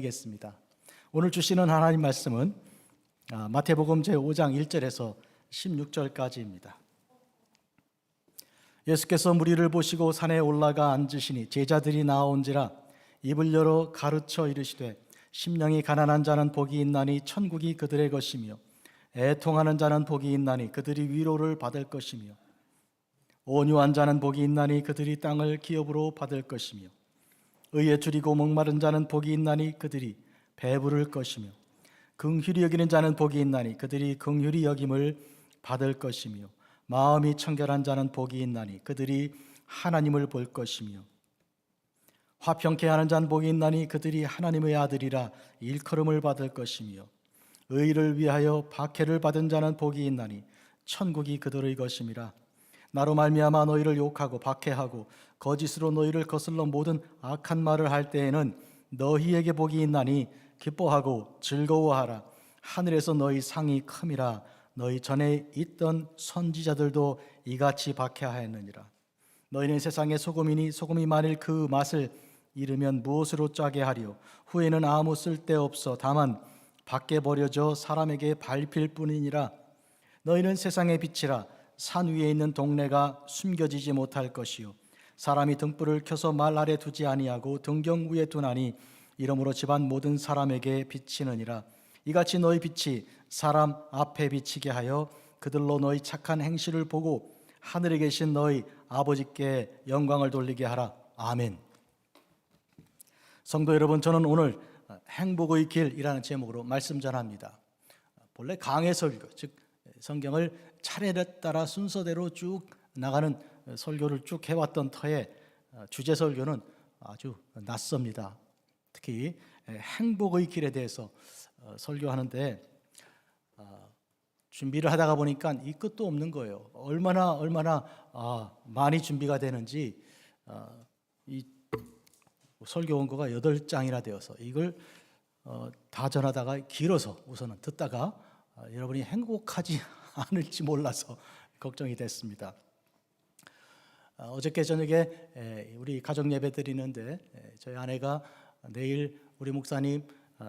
겠습니다. 오늘 주시는 하나님 말씀은 마태복음 제5장 1절에서 16절까지입니다. 예수께서 무리를 보시고 산에 올라가 앉으시니 제자들이 나온지라 입을 열어 가르쳐 이르시되 심령이 가난한 자는 복이 있나니 천국이 그들의 것이며 애통하는 자는 복이 있나니 그들이 위로를 받을 것이며 온유한 자는 복이 있나니 그들이 땅을 기업으로 받을 것이며 의에 줄이고 목마른 자는 복이 있나니 그들이 배부를 것이며 긍휼히 여기는 자는 복이 있나니 그들이 긍휼히 여김을 받을 것이며 마음이 청결한 자는 복이 있나니 그들이 하나님을 볼 것이며 화평케 하는 자는 복이 있나니 그들이 하나님의 아들이라 일컬음을 받을 것이며 의를 위하여 박해를 받은 자는 복이 있나니 천국이 그들의 것임이라. 나로 말미암아 너희를 욕하고 박해하고 거짓으로 너희를 거슬러 모든 악한 말을 할 때에는 너희에게 복이 있나니 기뻐하고 즐거워하라. 하늘에서 너희 상이 큼이라. 너희 전에 있던 선지자들도 이같이 박해하였느니라. 너희는 세상의 소금이니 소금이 만일 그 맛을 잃으면 무엇으로 짜게 하리요. 후에는 아무 쓸데없어 다만 밖에 버려져 사람에게 밟힐 뿐이니라. 너희는 세상의 빛이라. 산 위에 있는 동네가 숨겨지지 못할 것이요 사람이 등불을 켜서 말 아래 두지 아니하고 등경 위에 두나니 이러므로 집안 모든 사람에게 비치느니라. 이같이 너희 빛이 사람 앞에 비치게 하여 그들로 너희 착한 행실을 보고 하늘에 계신 너희 아버지께 영광을 돌리게 하라. 아멘. 성도 여러분, 저는 오늘 행복의 길이라는 제목으로 말씀 전합니다. 본래 강해 설교, 즉 성경을 차례에 따라 순서대로 쭉 나가는 설교를 쭉 해왔던 터에 주제 설교는 아주 낯섭니다. 특히 행복의 길에 대해서 설교하는데 준비를 하다가 보니까 이 끝도 없는 거예요. 얼마나 많이 준비가 되는지 이 설교 원고가 8장이나 되어서 이걸 다 전하다가 길어서 우선은 듣다가 여러분이 행복하지 않을지 몰라서 걱정이 됐습니다. 어저께 저녁에 우리 가족 예배 드리는데 저희 아내가 내일 우리 목사님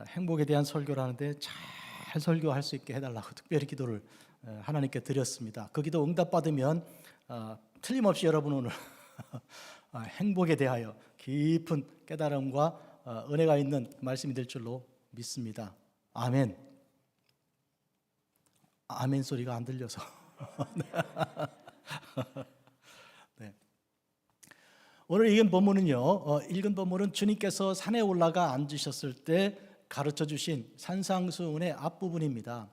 행복에 대한 설교를 하는데 잘 설교할 수 있게 해달라고 특별히 기도를 하나님께 드렸습니다. 그 기도 응답받으면 틀림없이 여러분 오늘 행복에 대하여 깊은 깨달음과 은혜가 있는 말씀이 될 줄로 믿습니다. 아멘. 아멘 소리가 안 들려서. 네. 오늘 읽은 본문은 주님께서 산에 올라가 앉으셨을 때 가르쳐 주신 산상수훈의 앞부분입니다.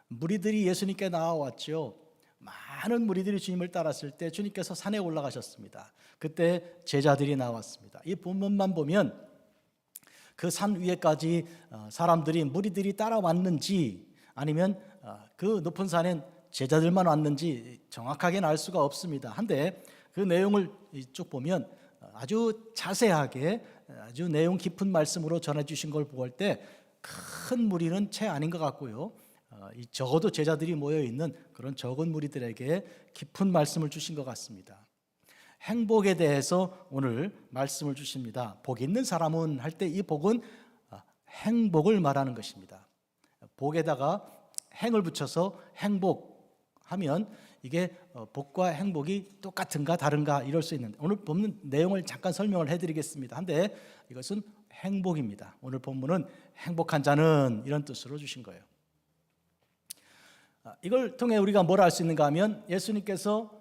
무리들이 예수님께 나와왔죠. 많은 무리들이 주님을 따랐을 때 주님께서 산에 올라가셨습니다. 그때 제자들이 나왔습니다. 이 본문만 보면 그 산 위에까지 무리들이 따라왔는지 아니면 그 높은 산엔 제자들만 왔는지 정확하게는 알 수가 없습니다. 한데 그 내용을 쭉 보면 아주 자세하게 아주 내용 깊은 말씀으로 전해주신 걸 볼 때 큰 무리는 채 아닌 것 같고요. 적어도 제자들이 모여있는 그런 적은 무리들에게 깊은 말씀을 주신 것 같습니다. 행복에 대해서 오늘 말씀을 주십니다. 복 있는 사람은 할 때 이 복은 행복을 말하는 것입니다. 복에다가 행을 붙여서 행복하면 이게 복과 행복이 똑같은가 다른가 이럴 수 있는데 오늘 본문 내용을 잠깐 설명을 해드리겠습니다. 한데 이것은 행복입니다. 오늘 본문은 행복한 자는 이런 뜻으로 주신 거예요. 이걸 통해 우리가 뭘 알 수 있는가 하면 예수님께서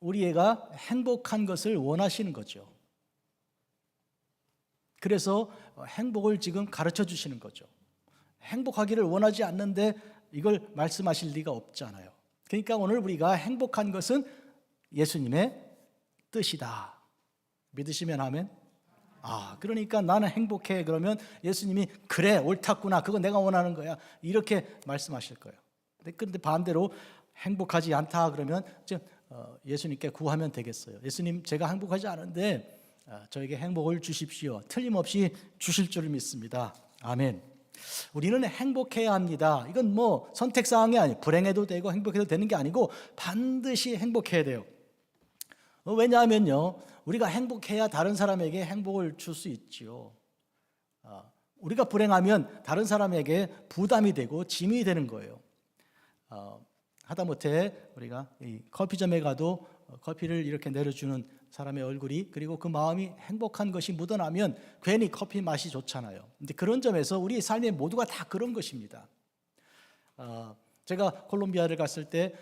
우리가 행복한 것을 원하시는 거죠. 그래서 행복을 지금 가르쳐 주시는 거죠. 행복하기를 원하지 않는데 이걸 말씀하실 리가 없잖아요. 그러니까 오늘 우리가 행복한 것은 예수님의 뜻이다. 믿으시면 아멘. 그러니까 나는 행복해. 그러면 예수님이 그래 옳았구나. 그거 내가 원하는 거야. 이렇게 말씀하실 거예요. 그런데 반대로 행복하지 않다 그러면 예수님께 구하면 되겠어요. 예수님, 제가 행복하지 않은데 저에게 행복을 주십시오. 틀림없이 주실 줄 믿습니다. 아멘. 우리는 행복해야 합니다. 이건 선택사항이 아니에요. 불행해도 되고 행복해도 되는 게 아니고 반드시 행복해야 돼요. 왜냐하면요, 우리가 행복해야 다른 사람에게 행복을 줄 수 있죠. 우리가 불행하면 다른 사람에게 부담이 되고 짐이 되는 거예요. 하다못해 우리가 이 커피점에 가도 커피를 이렇게 내려주는 사람의 얼굴이, 그리고 그 마음이 행복한 것이 묻어나면 괜히 커피 맛이 좋잖아요. 근데 그런 점에서 우리 삶의 모두가 다 그런 것입니다. 제가 콜롬비아를 갔을 때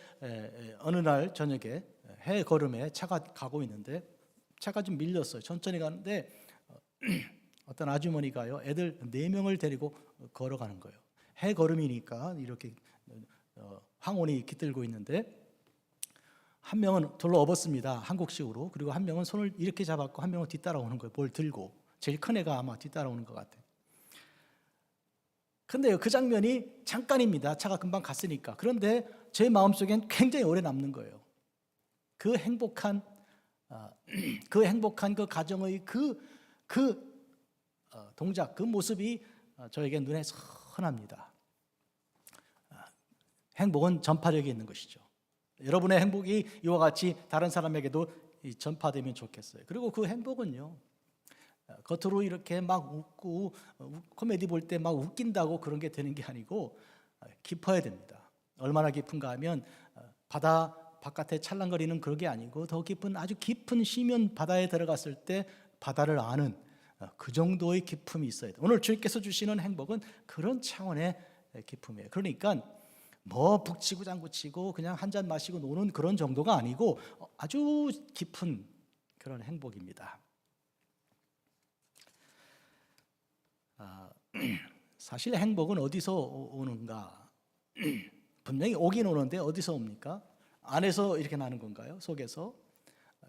어느 날 저녁에 해 걸음에 차가 가고 있는데 차가 좀 밀렸어요. 천천히 가는데 어떤 아주머니가요, 애들 4명을 데리고 걸어가는 거예요. 해 걸음이니까 이렇게 황혼이 깃들고 있는데 한 명은 돌로 업었습니다, 한국식으로. 그리고 한 명은 손을 이렇게 잡았고 한 명은 뒤따라오는 거예요. 뭘 들고. 제일 큰 애가 아마 뒤따라오는 것 같아요. 근데요, 그 장면이 잠깐입니다. 차가 금방 갔으니까. 그런데 제 마음속엔 굉장히 오래 남는 거예요. 그 행복한 그 가정의 동작, 그 모습이 저에게 눈에 선합니다. 행복은 전파력이 있는 것이죠. 여러분의 행복이 이와 같이 다른 사람에게도 전파되면 좋겠어요. 그리고 그 행복은요, 겉으로 이렇게 막 웃고 코미디 볼 때 막 웃긴다고 그런 게 되는 게 아니고 깊어야 됩니다. 얼마나 깊은가 하면 바다 바깥에 찰랑거리는 그런 게 아니고 더 깊은, 아주 깊은 심연 바다에 들어갔을 때 바다를 아는 그 정도의 기품이 있어야 돼요. 오늘 주님께서 주시는 행복은 그런 차원의 기품이에요. 그러니까 뭐 북치고 장구치고 그냥 한 잔 마시고 노는 그런 정도가 아니고 아주 깊은 그런 행복입니다. 사실 행복은 어디서 오는가? 분명히 오긴 오는데 어디서 옵니까? 안에서 이렇게 나는 건가요? 속에서?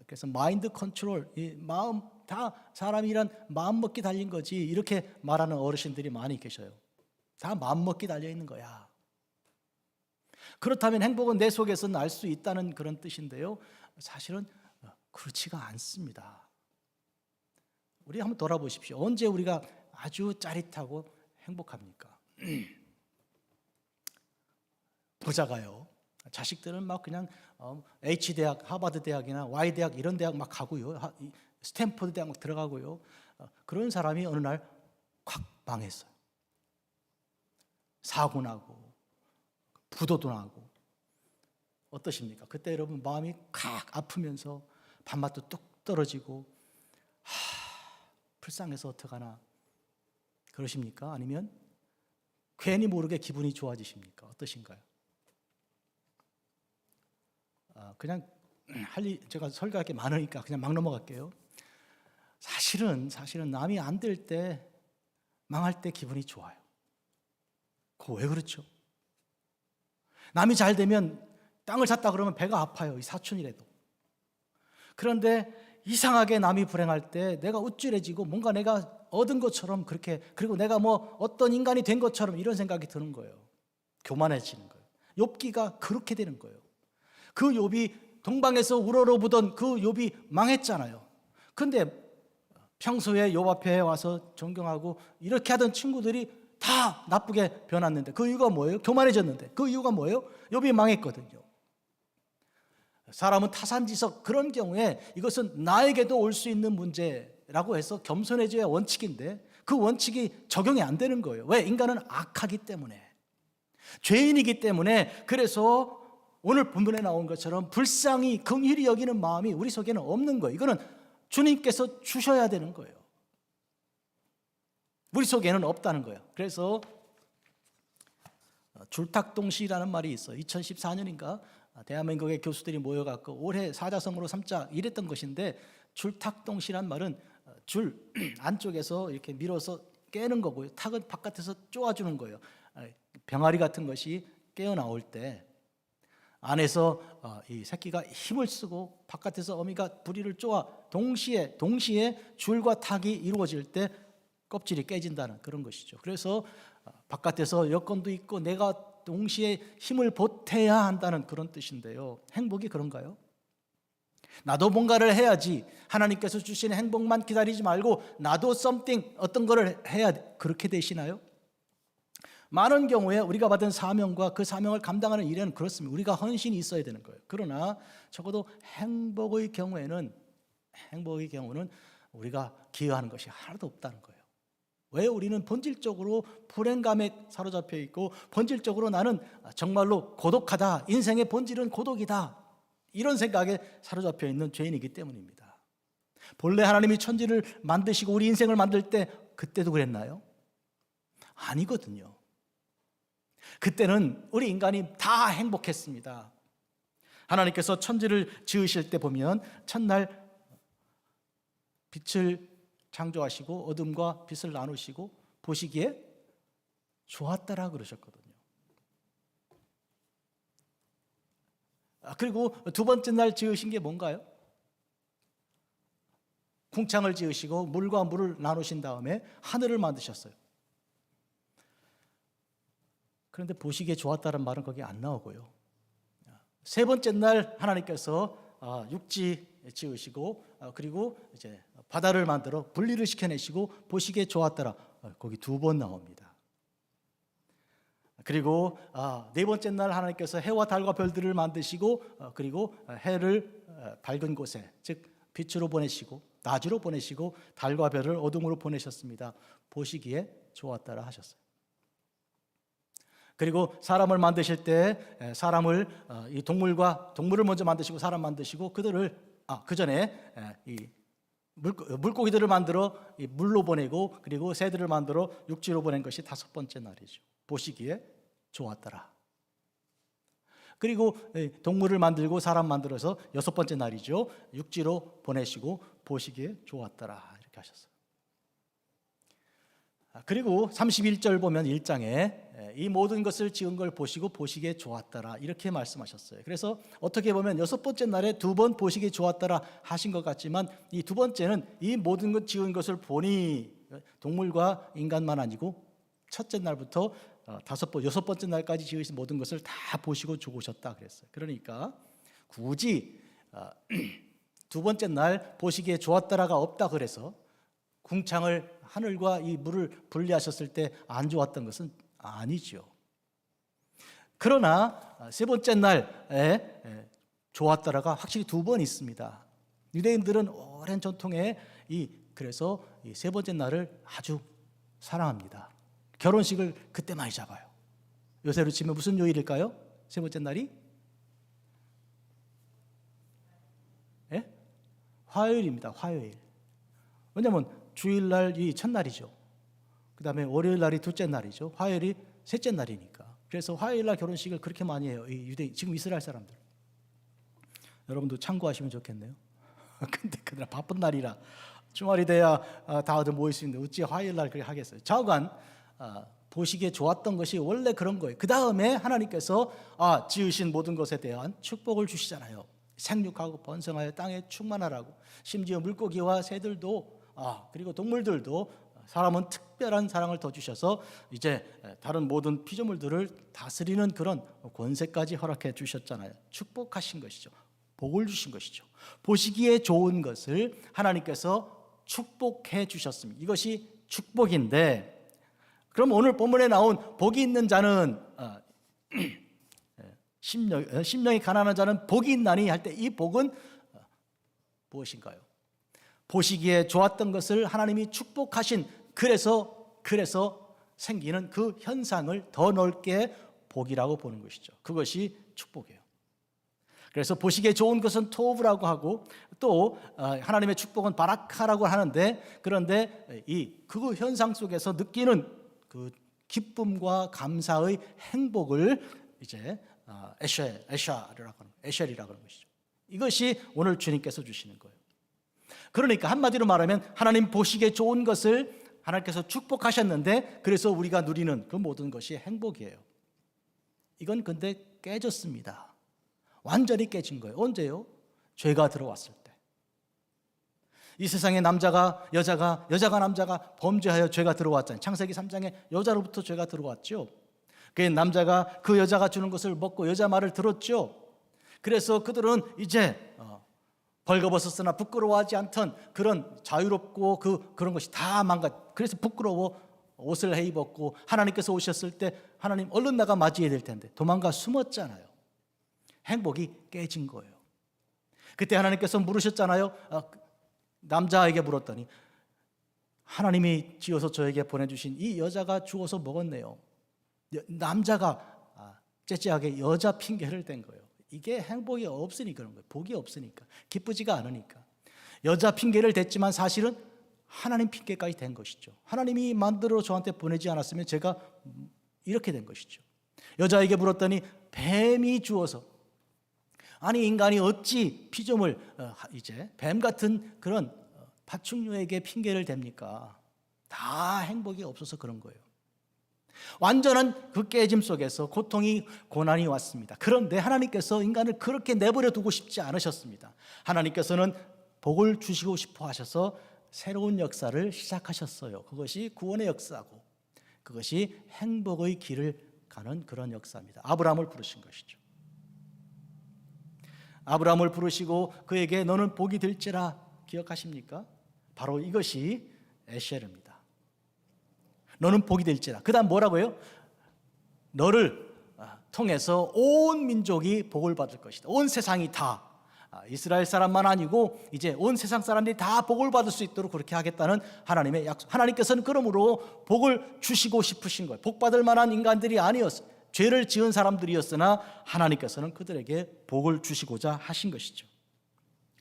그래서 마인드 컨트롤, 이 마음, 다 사람이란 마음 먹기 달린 거지, 이렇게 말하는 어르신들이 많이 계셔요. 다 마음 먹기 달려 있는 거야. 그렇다면 행복은 내 속에서 날 수 있다는 그런 뜻인데요, 사실은 그렇지가 않습니다. 우리 한번 돌아보십시오. 언제 우리가 아주 짜릿하고 행복합니까? 부자가요, 자식들은 막 그냥 H대학, 하버드대학이나 Y대학 이런 대학 막 가고요, 스탠포드 대학 막 들어가고요. 그런 사람이 어느 날 콱 망했어요. 사고 나고 부도도 나고. 어떠십니까? 그때 여러분 마음이 칵 아프면서 밥맛도 뚝 떨어지고 불쌍해서 어떡하나 그러십니까? 아니면 괜히 모르게 기분이 좋아지십니까? 어떠신가요? 그냥 제가 설교할 게 많으니까 그냥 막 넘어갈게요. 사실은 남이 안 될 때, 망할 때 기분이 좋아요. 그거 왜 그렇죠? 남이 잘 되면 땅을 샀다 그러면 배가 아파요, 이 사촌이라도. 그런데 이상하게 남이 불행할 때 내가 우쭐해지고 뭔가 내가 얻은 것처럼, 그렇게, 그리고 내가 뭐 어떤 인간이 된 것처럼 이런 생각이 드는 거예요. 교만해지는 거예요. 욥기가 그렇게 되는 거예요. 그 욥이 동방에서 우러러보던 그 욥이 망했잖아요. 근데 평소에 욥 앞에 와서 존경하고 이렇게 하던 친구들이 다 나쁘게 변했는데 그 이유가 뭐예요? 교만해졌는데 그 이유가 뭐예요? 욥이 망했거든요. 사람은 타산지석, 그런 경우에 이것은 나에게도 올 수 있는 문제라고 해서 겸손해져야 원칙인데 그 원칙이 적용이 안 되는 거예요. 왜? 인간은 악하기 때문에, 죄인이기 때문에. 그래서 오늘 본문에 나온 것처럼 불쌍히 긍휼히 여기는 마음이 우리 속에는 없는 거예요. 이거는 주님께서 주셔야 되는 거예요. 우리 속에는 없다는 거예요. 그래서 줄탁동시라는 말이 있어요. 2014년인가 대한민국의 교수들이 모여갖고 올해 사자성어로 삼자 이랬던 것인데, 줄탁동시란 말은 줄 안쪽에서 이렇게 밀어서 깨는 거고요, 탁은 바깥에서 쪼아주는 거예요. 병아리 같은 것이 깨어나올 때 안에서 이 새끼가 힘을 쓰고 바깥에서 어미가 부리를 쪼아 동시에 줄과 탁이 이루어질 때 껍질이 깨진다는 그런 것이죠. 그래서 바깥에서 여건도 있고 내가 동시에 힘을 보태야 한다는 그런 뜻인데요, 행복이 그런가요? 나도 뭔가를 해야지, 하나님께서 주시는 행복만 기다리지 말고 나도 something, 어떤 거를 해야 돼, 그렇게 되시나요? 많은 경우에 우리가 받은 사명과 그 사명을 감당하는 일에는 그렇습니다. 우리가 헌신이 있어야 되는 거예요. 그러나 적어도 행복의 경우는 우리가 기여하는 것이 하나도 없다는 거예요. 왜 우리는 본질적으로 불행감에 사로잡혀 있고 본질적으로 나는 정말로 고독하다, 인생의 본질은 고독이다, 이런 생각에 사로잡혀 있는 죄인이기 때문입니다. 본래 하나님이 천지를 만드시고 우리 인생을 만들 때 그때도 그랬나요? 아니거든요. 그때는 우리 인간이 다 행복했습니다. 하나님께서 천지를 지으실 때 보면 첫날 빛을 창조하시고 어둠과 빛을 나누시고 보시기에 좋았더라 그러셨거든요. 그리고 두 번째 날 지으신 게 뭔가요? 궁창을 지으시고 물과 물을 나누신 다음에 하늘을 만드셨어요. 그런데 보시기에 좋았다는 말은 거기 안 나오고요. 세 번째 날 하나님께서 육지 지으시고 그리고 이제 바다를 만들어 분리를 시켜내시고 보시기에 좋았더라, 거기 두 번 나옵니다. 그리고 네 번째 날 하나님께서 해와 달과 별들을 만드시고 그리고 해를 밝은 곳에, 즉 빛으로 보내시고 낮으로 보내시고 달과 별을 어둠으로 보내셨습니다. 보시기에 좋았더라 하셨어요. 그리고 사람을 만드실 때 사람을 이 동물을 먼저 만드시고 사람 만드시고 그들을 그 전에 이 물고기들을 만들어 이 물로 보내고 그리고 새들을 만들어 육지로 보낸 것이 다섯 번째 날이죠. 보시기에 좋았더라. 그리고 동물을 만들고 사람 만들어서 여섯 번째 날이죠. 육지로 보내시고 보시기에 좋았더라 이렇게 하셨어요. 그리고 31절 보면 1장에 이 모든 것을 지은 걸 보시고 보시기에 좋았더라 이렇게 말씀하셨어요. 그래서 어떻게 보면 여섯 번째 날에 두 번 보시기에 좋았더라 하신 것 같지만 이 두 번째는 이 모든 것 지은 것을 보니, 동물과 인간만 아니고 첫째 날부터 여섯 번째 날까지 지으신 모든 것을 다 보시고 좋으셨다 그랬어요. 그러니까 굳이 두 번째 날 보시기에 좋았더라가 없다 그래서 궁창을 하늘과 이 물을 분리하셨을 때 안 좋았던 것은 아니죠. 그러나 세 번째 날에 좋았더라가 확실히 두 번 있습니다. 유대인들은 오랜 전통에 그래서 이 세 번째 날을 아주 사랑합니다. 결혼식을 그때 많이 잡아요. 요새로 치면 무슨 요일일까요? 세 번째 날이? 화요일입니다. 화요일. 왜냐하면 주일날이 첫날이죠. 그 다음에 월요일날이 둘째 날이죠. 화요일이 셋째 날이니까. 그래서 화요일날 결혼식을 그렇게 많이 해요. 유대인, 지금 이스라엘 사람들. 여러분도 참고하시면 좋겠네요. 근데 그날 바쁜 날이라 주말이 돼야 다들 모일 수 있는데 어찌 화요일날 그렇게 하겠어요. 좌우간 보시기에 좋았던 것이 원래 그런 거예요. 그 다음에 하나님께서 지으신 모든 것에 대한 축복을 주시잖아요. 생육하고 번성하여 땅에 충만하라고. 심지어 물고기와 새들도 그리고 동물들도 사람은 특별한 사랑을 더 주셔서 이제 다른 모든 피조물들을 다스리는 그런 권세까지 허락해 주셨잖아요. 축복하신 것이죠. 복을 주신 것이죠. 보시기에 좋은 것을 하나님께서 축복해 주셨습니다. 이것이 축복인데, 그럼 오늘 본문에 나온 복이 있는 자는 심령이 가난한 자는 복이 있나니 할 때 이 복은 무엇인가요? 보시기에 좋았던 것을 하나님이 축복하신, 그래서 생기는 그 현상을 더 넓게 복이라고 보는 것이죠. 그것이 축복이에요. 그래서 보시기에 좋은 것은 토브라고 하고 또 하나님의 축복은 바라카라고 하는데, 그런데 그 현상 속에서 느끼는 그 기쁨과 감사의 행복을 이제 에쉘이라고 하는 것이죠. 이것이 오늘 주님께서 주시는 거예요. 그러니까 한마디로 말하면 하나님 보시기에 좋은 것을 하나님께서 축복하셨는데 그래서 우리가 누리는 그 모든 것이 행복이에요. 이건 근데 깨졌습니다. 완전히 깨진 거예요. 언제요? 죄가 들어왔을 때. 이 세상에 남자가 여자가 남자가 범죄하여 죄가 들어왔잖아요. 창세기 3장에 여자로부터 죄가 들어왔죠. 그 남자가 그 여자가 주는 것을 먹고 여자 말을 들었죠. 그래서 그들은 이제 벌거벗었으나 부끄러워하지 않던 그런 자유롭고 그런 것이 다 그래서 부끄러워 옷을 해 입었고, 하나님께서 오셨을 때 하나님 얼른 나가 맞이해야 될 텐데 도망가 숨었잖아요. 행복이 깨진 거예요. 그때 하나님께서 물으셨잖아요. 남자에게 물었더니 하나님이 지어서 저에게 보내주신 이 여자가 죽어서 먹었네요. 남자가 째째하게 여자 핑계를 댄 거예요. 이게 행복이 없으니까 그런 거예요. 복이 없으니까, 기쁘지가 않으니까. 여자 핑계를 댔지만 사실은 하나님 핑계까지 된 것이죠. 하나님이 만들어 저한테 보내지 않았으면 제가 이렇게 된 것이죠. 여자에게 물었더니 뱀이 주어서, 아니 인간이 어찌 피조물 이제 뱀 같은 그런 파충류에게 핑계를 댑니까? 다 행복이 없어서 그런 거예요. 완전한 그 깨짐 속에서 고통이, 고난이 왔습니다. 그런데 하나님께서 인간을 그렇게 내버려 두고 싶지 않으셨습니다. 하나님께서는 복을 주시고 싶어 하셔서 새로운 역사를 시작하셨어요. 그것이 구원의 역사고, 그것이 행복의 길을 가는 그런 역사입니다. 아브라함을 부르신 것이죠. 아브라함을 부르시고 그에게 너는 복이 될지라, 기억하십니까? 바로 이것이 에셀입니다. 너는 복이 될지라. 그 다음 뭐라고요? 너를 통해서 온 민족이 복을 받을 것이다. 온 세상이 다, 이스라엘 사람만 아니고 이제 온 세상 사람들이 다 복을 받을 수 있도록 그렇게 하겠다는 하나님의 약속. 하나님께서는 그러므로 복을 주시고 싶으신 거예요. 복 받을 만한 인간들이 아니었어요. 죄를 지은 사람들이었으나 하나님께서는 그들에게 복을 주시고자 하신 것이죠.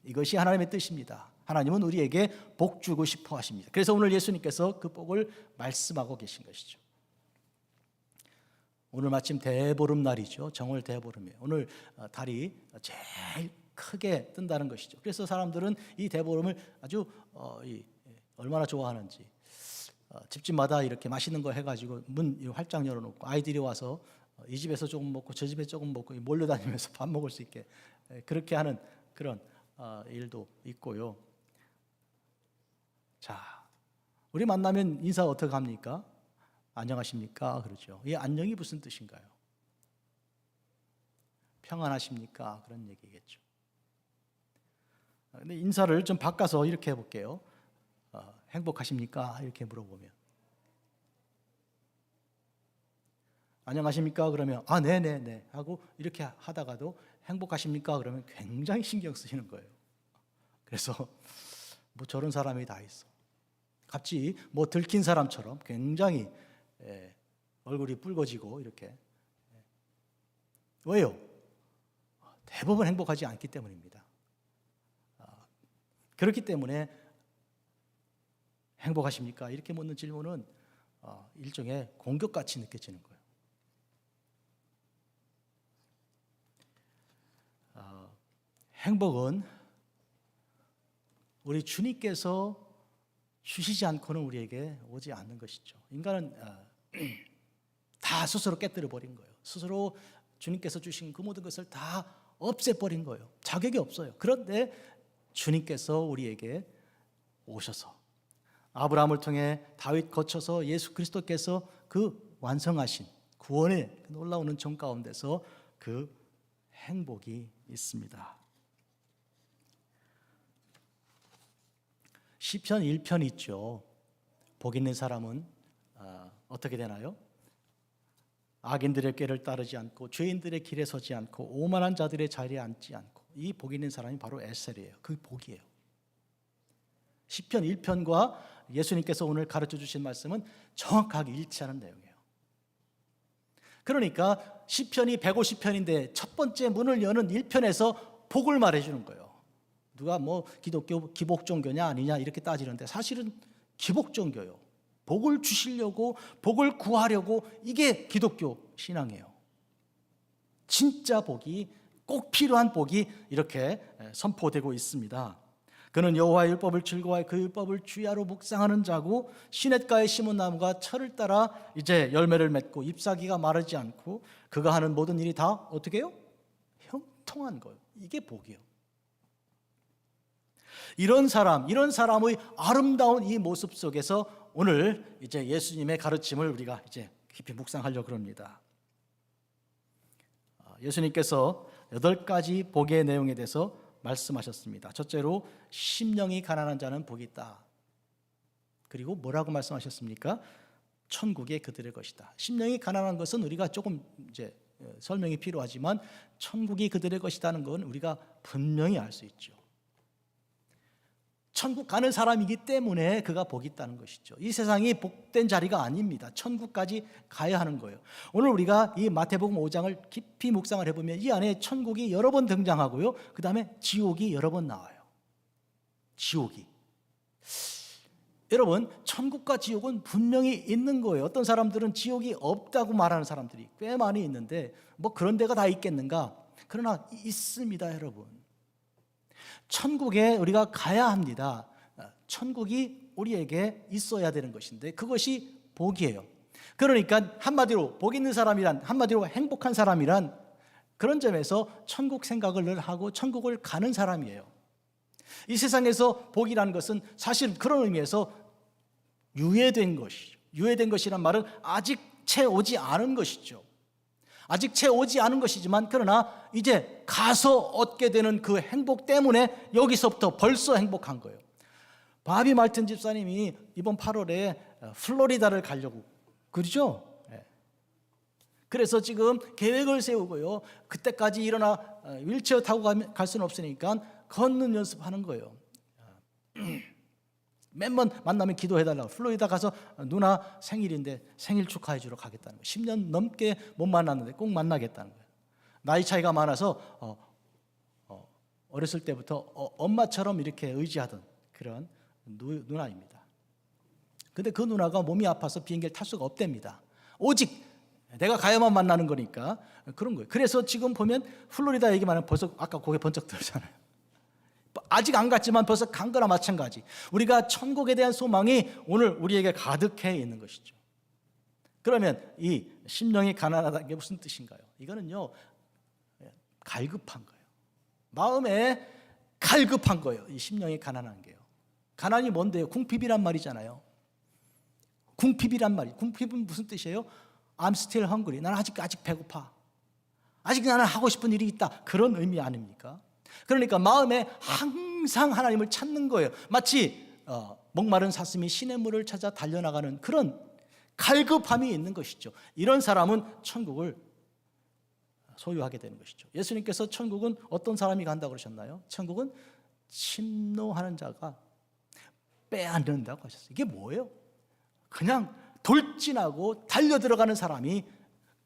이것이 하나님의 뜻입니다. 하나님은 우리에게 복 주고 싶어 하십니다. 그래서 오늘 예수님께서 그 복을 말씀하고 계신 것이죠. 오늘 마침 대보름날이죠. 정월 대보름이에요. 오늘 달이 제일 크게 뜬다는 것이죠. 그래서 사람들은 이 대보름을 아주 얼마나 좋아하는지, 집집마다 이렇게 맛있는 거 해가지고 문 활짝 열어놓고 아이들이 와서 이 집에서 조금 먹고 저 집에 조금 먹고 몰려다니면서 밥 먹을 수 있게 그렇게 하는 그런 일도 있고요. 자, 우리 만나면 인사 어떻게 합니까? 안녕하십니까? 그러죠. 이 안녕이 무슨 뜻인가요? 평안하십니까? 그런 얘기겠죠. 근데 인사를 좀 바꿔서 이렇게 해볼게요. 행복하십니까? 이렇게 물어보면, 안녕하십니까? 그러면 네네네 하고 이렇게 하다가도 행복하십니까? 그러면 굉장히 신경 쓰시는 거예요. 그래서 뭐 저런 사람이 다 있어. 갑자기 뭐 들킨 사람처럼 굉장히 얼굴이 붉어지고 이렇게. 왜요? 대부분 행복하지 않기 때문입니다. 그렇기 때문에 행복하십니까? 이렇게 묻는 질문은 일종의 공격같이 느껴지는 거예요. 행복은 우리 주님께서 주시지 않고는 우리에게 오지 않는 것이죠. 인간은 다 스스로 깨뜨려 버린 거예요. 스스로 주님께서 주신 그 모든 것을 다 없애버린 거예요. 자격이 없어요. 그런데 주님께서 우리에게 오셔서 아브라함을 통해 다윗 거쳐서 예수 그리스도께서 그 완성하신 구원의 놀라운 은총 가운데서 그 행복이 있습니다. 시편 1편 있죠. 복 있는 사람은 어떻게 되나요? 악인들의 꾀를 따르지 않고 죄인들의 길에 서지 않고 오만한 자들의 자리에 앉지 않고, 이 복 있는 사람이 바로 에셀이에요. 그 복이에요. 시편 1편과 예수님께서 오늘 가르쳐 주신 말씀은 정확하게 일치하는 내용이에요. 그러니까 시편이 150편인데 첫 번째 문을 여는 1편에서 복을 말해 주는 거예요. 누가 뭐 기독교 기복 종교냐 아니냐 이렇게 따지는데 사실은 기복 종교예요. 복을 주시려고, 복을 구하려고, 이게 기독교 신앙이에요. 진짜 복이, 꼭 필요한 복이 이렇게 선포되고 있습니다. 그는 여호와의 율법을 즐거워하여 그 율법을 주야로 묵상하는 자고, 시냇가에 심은 나무가 철을 따라 이제 열매를 맺고 잎사귀가 마르지 않고 그가 하는 모든 일이 다 어떻게 해요? 형통한 거예요. 이게 복이에요. 이런 사람의 아름다운 이 모습 속에서 오늘 이제 예수님의 가르침을 우리가 이제 깊이 묵상하려고 합니다. 예수님께서 8가지 복의 내용에 대해서 말씀하셨습니다. 첫째로 심령이 가난한 자는 복이 있다. 그리고 뭐라고 말씀하셨습니까? 천국이 그들의 것이다. 심령이 가난한 것은 우리가 조금 이제 설명이 필요하지만 천국이 그들의 것이라는 건 우리가 분명히 알 수 있죠. 천국 가는 사람이기 때문에 그가 복이 있다는 것이죠. 이 세상이 복된 자리가 아닙니다. 천국까지 가야 하는 거예요. 오늘 우리가 이 마태복음 5장을 깊이 묵상을 해보면 이 안에 천국이 여러 번 등장하고요, 그 다음에 지옥이 여러 번 나와요. 지옥이. 여러분, 천국과 지옥은 분명히 있는 거예요. 어떤 사람들은 지옥이 없다고 말하는 사람들이 꽤 많이 있는데 뭐 그런 데가 다 있겠는가? 그러나 있습니다, 여러분. 천국에 우리가 가야 합니다. 천국이 우리에게 있어야 되는 것인데 그것이 복이에요. 그러니까 한마디로 복 있는 사람이란, 한마디로 행복한 사람이란, 그런 점에서 천국 생각을 늘 하고 천국을 가는 사람이에요. 이 세상에서 복이라는 것은 사실 그런 의미에서 유예된 것이죠. 유예된 것이란 말은 아직 채 오지 않은 것이죠. 아직 채 오지 않은 것이지만 그러나 이제 가서 얻게 되는 그 행복 때문에 여기서부터 벌써 행복한 거예요. 바비 말튼 집사님이 이번 8월에 플로리다를 가려고 그러죠? 그래서 지금 계획을 세우고요, 그때까지 일어나 휠체어 타고 갈 수는 없으니까 걷는 연습하는 거예요. 매번 만나면 기도해달라고. 플로리다 가서 누나 생일인데 생일 축하해 주러 가겠다는 거예요. 10년 넘게 못 만났는데 꼭 만나겠다는 거예요. 나이 차이가 많아서 어렸을 때부터 엄마처럼 이렇게 의지하던 그런 누나입니다. 근데 그 누나가 몸이 아파서 비행기를 탈 수가 없답니다. 오직 내가 가야만 만나는 거니까 그런 거예요. 그래서 지금 보면 플로리다 얘기만 하면 벌써 아까 고개 번쩍 들잖아요. 아직 안 갔지만 벌써 간 거나 마찬가지. 우리가 천국에 대한 소망이 오늘 우리에게 가득해 있는 것이죠. 그러면 이 심령이 가난하다는 게 무슨 뜻인가요? 이거는요, 갈급한 거예요. 마음에 갈급한 거예요. 이 심령이 가난한 게요. 가난이 뭔데요? 궁핍이란 말이잖아요. 궁핍이란 말이. 궁핍은 무슨 뜻이에요? I'm still hungry. 나는 아직 배고파. 아직 나는 하고 싶은 일이 있다. 그런 의미 아닙니까? 그러니까 마음에 항상 하나님을 찾는 거예요. 마치 목마른 사슴이 시냇물을 찾아 달려나가는 그런 갈급함이 있는 것이죠. 이런 사람은 천국을 소유하게 되는 것이죠. 예수님께서 천국은 어떤 사람이 간다고 그러셨나요? 천국은 침노하는 자가 빼앗는다고 하셨어요. 이게 뭐예요? 그냥 돌진하고 달려들어가는 사람이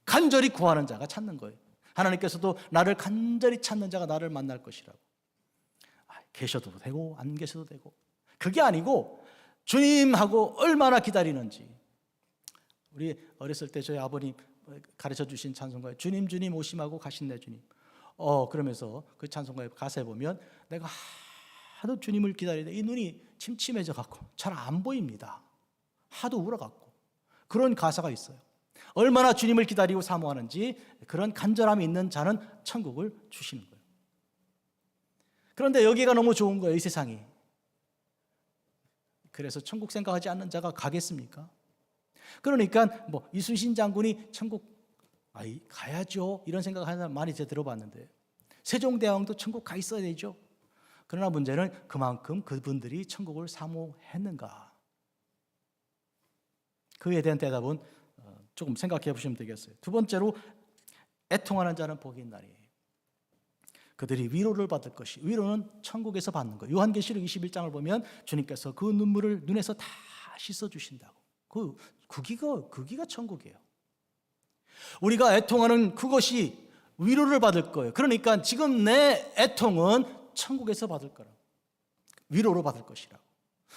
간절히 구하는 자가 찾는 거예요. 하나님께서도 나를 간절히 찾는 자가 나를 만날 것이라고. 계셔도 되고 안 계셔도 되고. 그게 아니고 주님하고 얼마나 기다리는지. 우리 어렸을 때 저희 아버님 가르쳐 주신 찬송가에 주님 주님 오심하고 가신네 주님. 그러면서 그 찬송가에 가사에 보면 내가 하도 주님을 기다리다 이 눈이 침침해져 갖고 잘 안 보입니다. 하도 울어 갖고. 그런 가사가 있어요. 얼마나 주님을 기다리고 사모하는지 그런 간절함이 있는 자는 천국을 주시는 거예요. 그런데 여기가 너무 좋은 거예요, 이 세상이. 그래서 천국 생각하지 않는 자가 가겠습니까? 그러니까 뭐 이순신 장군이 천국 가야죠 이런 생각하는 사람 많이 제가 들어봤는데, 세종대왕도 천국 가 있어야 되죠. 그러나 문제는 그만큼 그분들이 천국을 사모했는가? 그에 대한 대답은 조금 생각해 보시면 되겠어요. 두 번째로, 애통하는 자는 복이 있나니 그들이 위로를 받을 것이. 위로는 천국에서 받는 거예요. 요한계시록 21장을 보면 주님께서 그 눈물을 눈에서 다 씻어주신다고. 그기가 천국이에요. 우리가 애통하는 그것이 위로를 받을 거예요. 그러니까 지금 내 애통은 천국에서 받을 거라고. 위로로 받을 것이라고.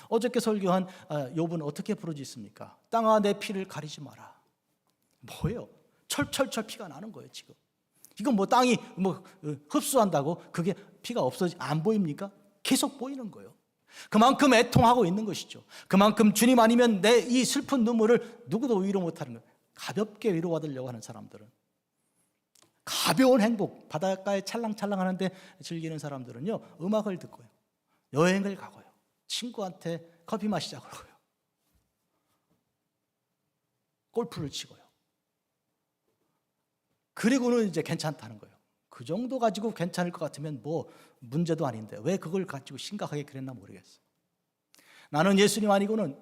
어저께 설교한 욥은 어떻게 부르짖습니까? 땅아 내 피를 가리지 마라. 뭐예요? 철철철 피가 나는 거예요 지금. 이건 뭐 땅이 흡수한다고 그게 피가 안 보입니까? 계속 보이는 거예요. 그만큼 애통하고 있는 것이죠. 그만큼 주님 아니면 내 이 슬픈 눈물을 누구도 위로 못하는 거예요. 가볍게 위로받으려고 하는 사람들은, 가벼운 행복, 바닷가에 찰랑찰랑하는데 즐기는 사람들은요, 음악을 듣고요, 여행을 가고요, 친구한테 커피 마시자고 그러고요, 골프를 치고요. 그리고는 이제 괜찮다는 거예요. 그 정도 가지고 괜찮을 것 같으면 뭐 문제도 아닌데 왜 그걸 가지고 심각하게 그랬나 모르겠어. 나는 예수님 아니고는,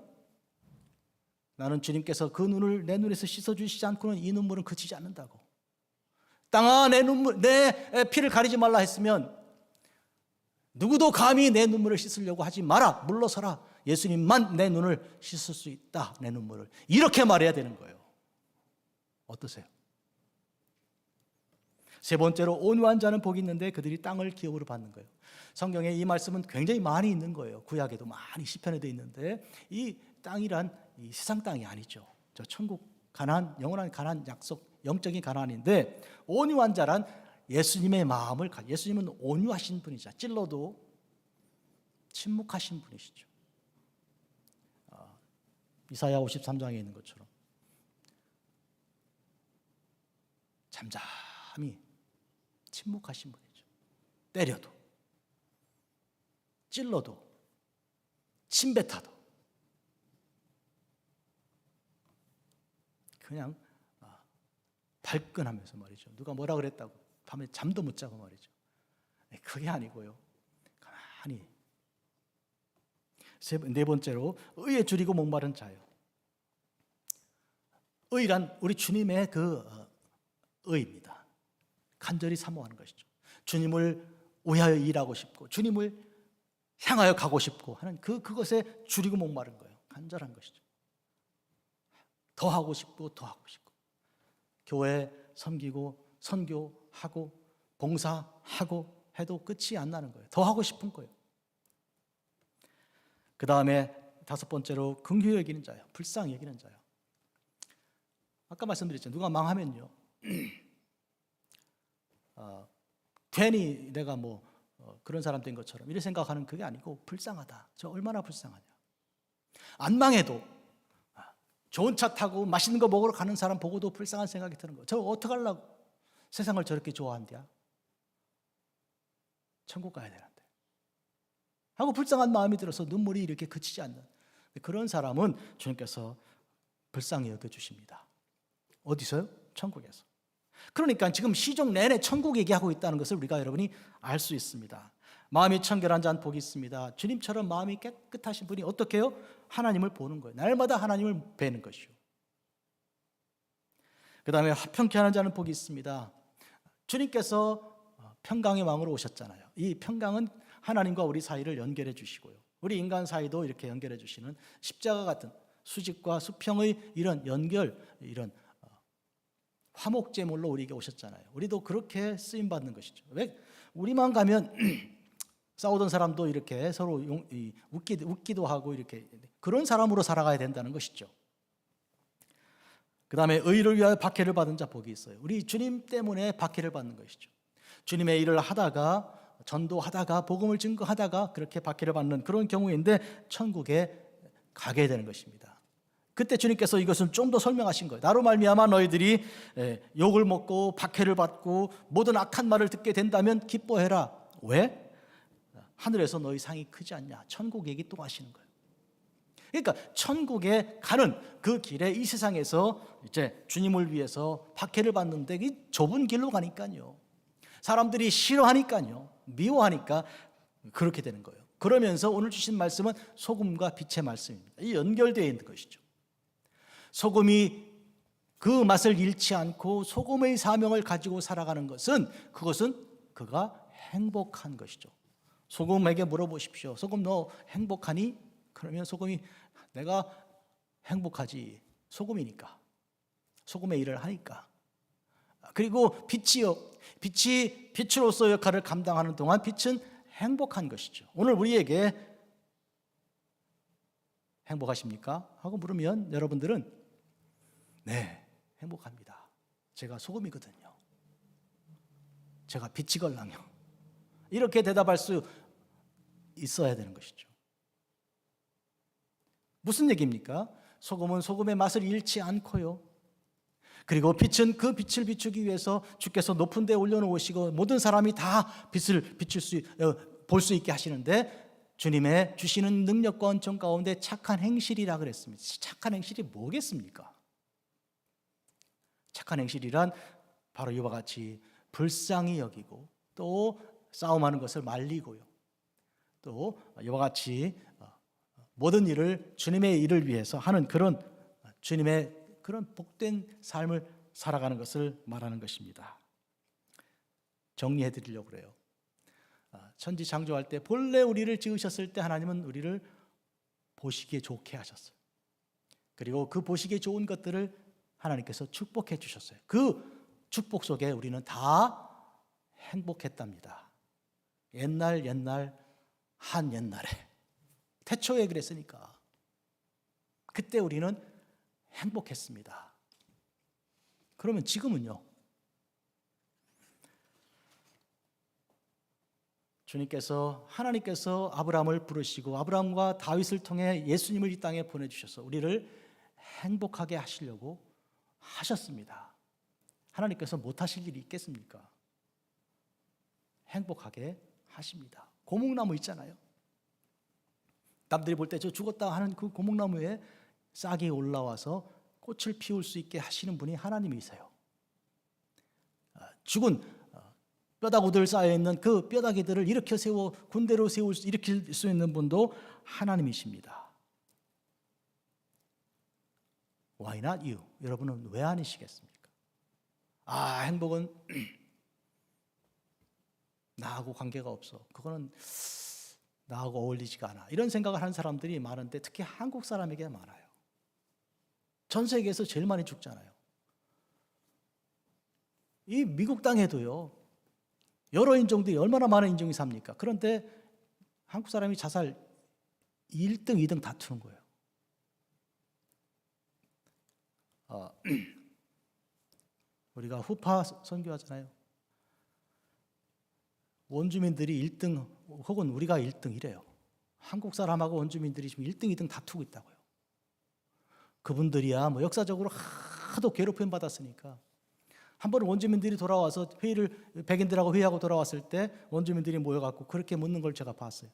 나는 주님께서 그 눈을 내 눈에서 씻어주시지 않고는 이 눈물은 그치지 않는다고. 땅아 내 피를 가리지 말라 했으면 누구도 감히 내 눈물을 씻으려고 하지 마라. 물러서라. 예수님만 내 눈을 씻을 수 있다. 내 눈물을. 이렇게 말해야 되는 거예요. 어떠세요? 세 번째로 온유한 자는 복이 있는데 그들이 땅을 기업으로 받는 거예요. 성경에 이 말씀은 굉장히 많이 있는 거예요. 구약에도 많이 시편에 돼 있는데 이 땅이란 이 세상 땅이 아니죠. 저 천국 가나안, 영원한 가나안 약속, 영적인 가나안인데 온유한 자란 예수님의 마음을 예수님은 온유하신 분이죠. 찔러도 침묵하신 분이시죠. 이사야 53장에 있는 것처럼 잠잠히 침묵하신 분이죠. 때려도 찔러도 침뱉어도 그냥 발끈하면서 말이죠. 누가 뭐라 그랬다고 밤에 잠도 못 자고 말이죠. 그게 아니고요. 가만히. 네 번째로 의에 줄이고 목마른 자요. 의란 우리 주님의 그 의입니다. 간절히 사모하는 것이죠. 주님을 위하여 일하고 싶고 주님을 향하여 가고 싶고 하는 그것에 줄이고 목마른 거예요. 간절한 것이죠. 더 하고 싶고 더 하고 싶고 교회 섬기고 선교하고 봉사하고 해도 끝이 안 나는 거예요. 더 하고 싶은 거예요. 그 다음에 다섯 번째로 긍휼히 여기는 자요. 불쌍히 여기는 자요. 아까 말씀드렸죠. 누가 망하면요. 괜히 내가 그런 사람 된 것처럼 이렇게 생각하는 그게 아니고 불쌍하다. 저 얼마나 불쌍하냐. 안 망해도 좋은 차 타고 맛있는 거 먹으러 가는 사람 보고도 불쌍한 생각이 드는 거예요. 저 어떡하려고 세상을 저렇게 좋아한대야. 천국 가야 되는데 하고 불쌍한 마음이 들어서 눈물이 이렇게 그치지 않는 그런 사람은 주님께서 불쌍히 여겨주십니다. 어디서요? 천국에서. 그러니까 지금 시종 내내 천국 얘기하고 있다는 것을 우리가 여러분이 알 수 있습니다. 마음이 청결한 자는 복이 있습니다. 주님처럼 마음이 깨끗하신 분이 어떻게 해요? 하나님을 보는 거예요. 날마다 하나님을 뵈는 것이요. 그 다음에 화평케 하는 자는 복이 있습니다. 주님께서 평강의 왕으로 오셨잖아요. 이 평강은 하나님과 우리 사이를 연결해 주시고요. 우리 인간 사이도 이렇게 연결해 주시는 십자가 같은 수직과 수평의 이런 연결, 이런 화목제물로 우리에게 오셨잖아요. 우리도 그렇게 쓰임받는 것이죠. 왜? 우리만 가면 싸우던 사람도 이렇게 서로 웃기도 하고 이렇게 그런 사람으로 살아가야 된다는 것이죠. 그 다음에 의를 위하여 박해를 받은 자 복이 있어요. 우리 주님 때문에 박해를 받는 것이죠. 주님의 일을 하다가 전도하다가 복음을 증거하다가 그렇게 박해를 받는 그런 경우인데 천국에 가게 되는 것입니다. 그때 주님께서 이것을 좀 더 설명하신 거예요. 나로 말미암아 너희들이 욕을 먹고 박해를 받고 모든 악한 말을 듣게 된다면 기뻐해라. 왜? 하늘에서 너희 상이 크지 않냐. 천국 얘기 또 하시는 거예요. 그러니까 천국에 가는 그 길에 이 세상에서 이제 주님을 위해서 박해를 받는데 이 좁은 길로 가니까요. 사람들이 싫어하니까요. 미워하니까 그렇게 되는 거예요. 그러면서 오늘 주신 말씀은 소금과 빛의 말씀입니다. 이 연결되어 있는 것이죠. 소금이 그 맛을 잃지 않고 소금의 사명을 가지고 살아가는 것은 그것은 그가 행복한 것이죠. 소금에게 물어보십시오. 소금 너 행복하니? 그러면 소금이 내가 행복하지. 소금이니까. 소금의 일을 하니까. 그리고 빛이요. 빛이 빛으로서 역할을 감당하는 동안 빛은 행복한 것이죠. 오늘 우리에게 행복하십니까? 하고 물으면 여러분들은 네, 행복합니다. 제가 소금이거든요. 제가 빛이걸랑요. 이렇게 대답할 수 있어야 되는 것이죠. 무슨 얘기입니까? 소금은 소금의 맛을 잃지 않고요. 그리고 빛은 그 빛을 비추기 위해서 주께서 높은 데 올려놓으시고 모든 사람이 다 빛을 볼 수 있게 하시는데 주님의 주시는 능력과 은총 가운데 착한 행실이라 그랬습니다. 착한 행실이 뭐겠습니까? 착한 행실이란 바로 이와 같이 불쌍히 여기고 또 싸움하는 것을 말리고요. 또 이와 같이 모든 일을 주님의 일을 위해서 하는 그런 주님의 그런 복된 삶을 살아가는 것을 말하는 것입니다. 정리해 드리려고 그래요. 천지 창조할 때 본래 우리를 지으셨을 때 하나님은 우리를 보시기에 좋게 하셨어요. 그리고 그 보시기에 좋은 것들을 하나님께서 축복해 주셨어요. 그 축복 속에 우리는 다 행복했답니다. 옛날 한 옛날에 태초에 그랬으니까 그때 우리는 행복했습니다. 그러면 지금은요? 하나님께서 아브라함을 부르시고 아브라함과 다윗을 통해 예수님을 이 땅에 보내주셔서 우리를 행복하게 하시려고 하셨습니다. 하나님께서 못하실 일이 있겠습니까? 행복하게 하십니다. 고목나무 있잖아요. 남들이 볼 때 저 죽었다 하는 그 고목나무에 싹이 올라와서 꽃을 피울 수 있게 하시는 분이 하나님이세요. 죽은 뼈다구들 쌓여있는 그 뼈다귀들을 일으켜 세워 군대로 일으킬 수 있는 분도 하나님이십니다. Why not you? 여러분은 왜 아니시겠습니까? 행복은 나하고 관계가 없어. 그거는 나하고 어울리지가 않아. 이런 생각을 하는 사람들이 많은데 특히 한국 사람에게 많아요. 전 세계에서 제일 많이 죽잖아요. 이 미국 땅에도요. 여러 인종들이 얼마나 많은 인종이 삽니까? 그런데 한국 사람이 자살 1등, 2등 다투는 거예요. 우리가 후파 선교하잖아요. 원주민들이 1등 혹은 우리가 1등 이래요. 한국 사람하고 원주민들이 지금 1등, 2등 다투고 있다고요. 그분들이야 역사적으로 하도 괴롭힘 받았으니까 한 번은 원주민들이 돌아와서 백인들하고 회의하고 돌아왔을 때 원주민들이 모여갖고 그렇게 묻는 걸 제가 봤어요.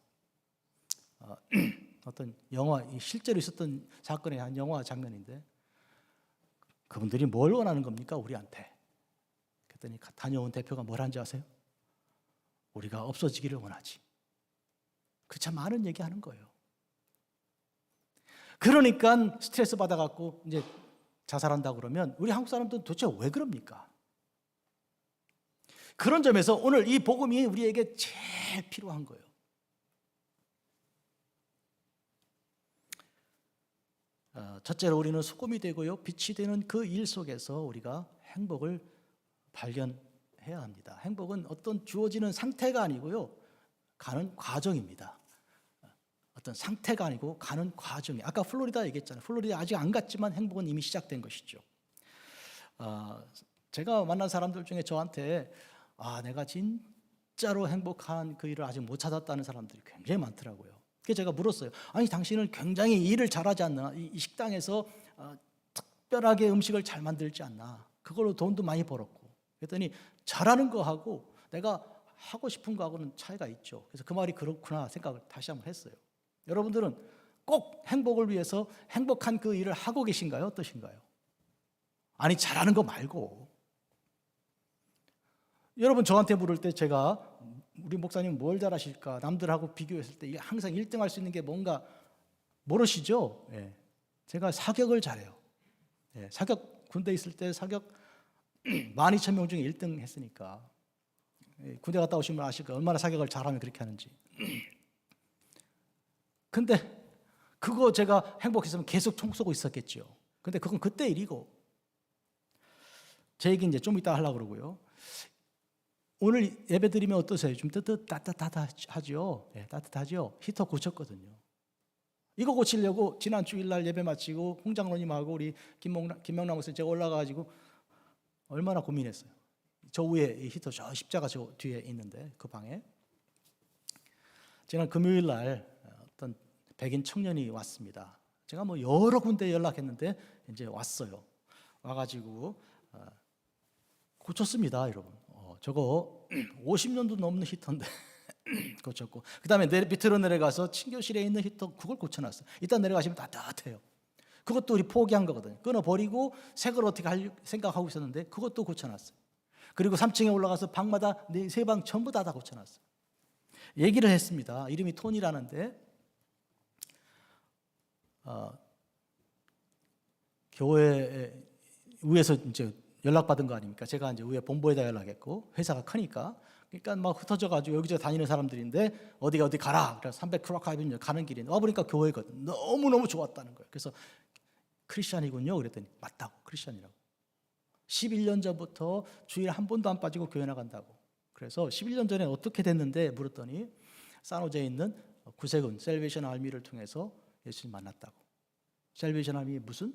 어떤 영화, 실제로 있었던 사건의 한 영화 장면인데 그분들이 뭘 원하는 겁니까? 우리한테. 그랬더니 다녀온 대표가 뭘 한지 아세요? 우리가 없어지기를 원하지. 그 참 많은 얘기하는 거예요. 그러니까 스트레스 받아갖고 이제 자살한다 그러면 우리 한국 사람들은 도대체 왜 그럽니까? 그런 점에서 오늘 이 복음이 우리에게 제일 필요한 거예요. 첫째로 우리는 소금이 되고요, 빛이 되는 그 일 속에서 우리가 행복을 발견해야 합니다. 행복은 어떤 주어지는 상태가 아니고요, 가는 과정입니다. 어떤 상태가 아니고 가는 과정이. 아까 플로리다 얘기했잖아요. 플로리다 아직 안 갔지만 행복은 이미 시작된 것이죠. 제가 만난 사람들 중에 저한테 내가 진짜로 행복한 그 일을 아직 못 찾았다는 사람들이 굉장히 많더라고요. 그래서 제가 물었어요. 아니 당신은 굉장히 일을 잘하지 않나? 이 식당에서 특별하게 음식을 잘 만들지 않나? 그걸로 돈도 많이 벌었고. 그랬더니 잘하는 거하고 내가 하고 싶은 거하고는 차이가 있죠. 그래서 그 말이 그렇구나 생각을 다시 한번 했어요. 여러분들은 꼭 행복을 위해서 행복한 그 일을 하고 계신가요? 어떠신가요? 아니 잘하는 거 말고. 여러분 저한테 물을 때 제가 우리 목사님 뭘 잘하실까? 남들하고 비교했을 때 항상 1등 할 수 있는 게 뭔가 모르시죠? 예. 제가 사격을 잘해요. 예. 사격 군대 있을 때 사격 12,000명 중에 1등 했으니까. 예. 군대 갔다 오시면 아실 거예요. 얼마나 사격을 잘하면 그렇게 하는지. 근데 그거 제가 행복했으면 계속 총 쏘고 있었겠죠. 근데 그건 그때 일이고. 제 얘기 이제 좀 이따 하려고 그러고요. 오늘 예배 드리면 어떠세요? 좀 따뜻하죠? 네, 따뜻하죠? 히터 고쳤거든요. 이거 고치려고 지난 주일날 예배 마치고 홍 장로님하고 우리 김명남 목사님 제가 올라가가지고 얼마나 고민했어요. 저 위에 이 히터 저 십자가 저 뒤에 있는데 그 방에 지난 금요일날 어떤 백인 청년이 왔습니다. 제가 뭐 여러 군데 연락했는데 이제 왔어요. 와가지고 고쳤습니다, 여러분. 저거 50년도 넘는 히터인데 고쳤고, 그 다음에 밑으로 내려가서 친교실에 있는 히터 그걸 고쳐놨어요. 일단 내려가시면 따뜻해요. 그것도 우리 포기한 거거든요. 끊어버리고 새 걸 어떻게 생각하고 있었는데 그것도 고쳐놨어요. 그리고 3층에 올라가서 방마다 3방 전부 다 고쳐놨어요. 얘기를 했습니다. 이름이 톤이라는데 교회 위에서 이제 연락받은 거 아닙니까? 제가 이제 위에 본부에다 연락했고 회사가 크니까 그러니까 막 흩어져가지고 여기저기 다니는 사람들인데 어디 가라. 그래서 300 아비뉴 가는 길인데 와보니까 교회거든. 너무너무 좋았다는 거예요. 그래서 크리스찬이군요. 그랬더니 맞다고, 크리스찬이라고. 11년 전부터 주일에 한 번도 안 빠지고 교회 나간다고. 그래서 11년 전에 어떻게 됐는데 물었더니 산호제에 있는 구세군 셀베이션 알미를 통해서 예수님 만났다고. 셀베이션 알미 무슨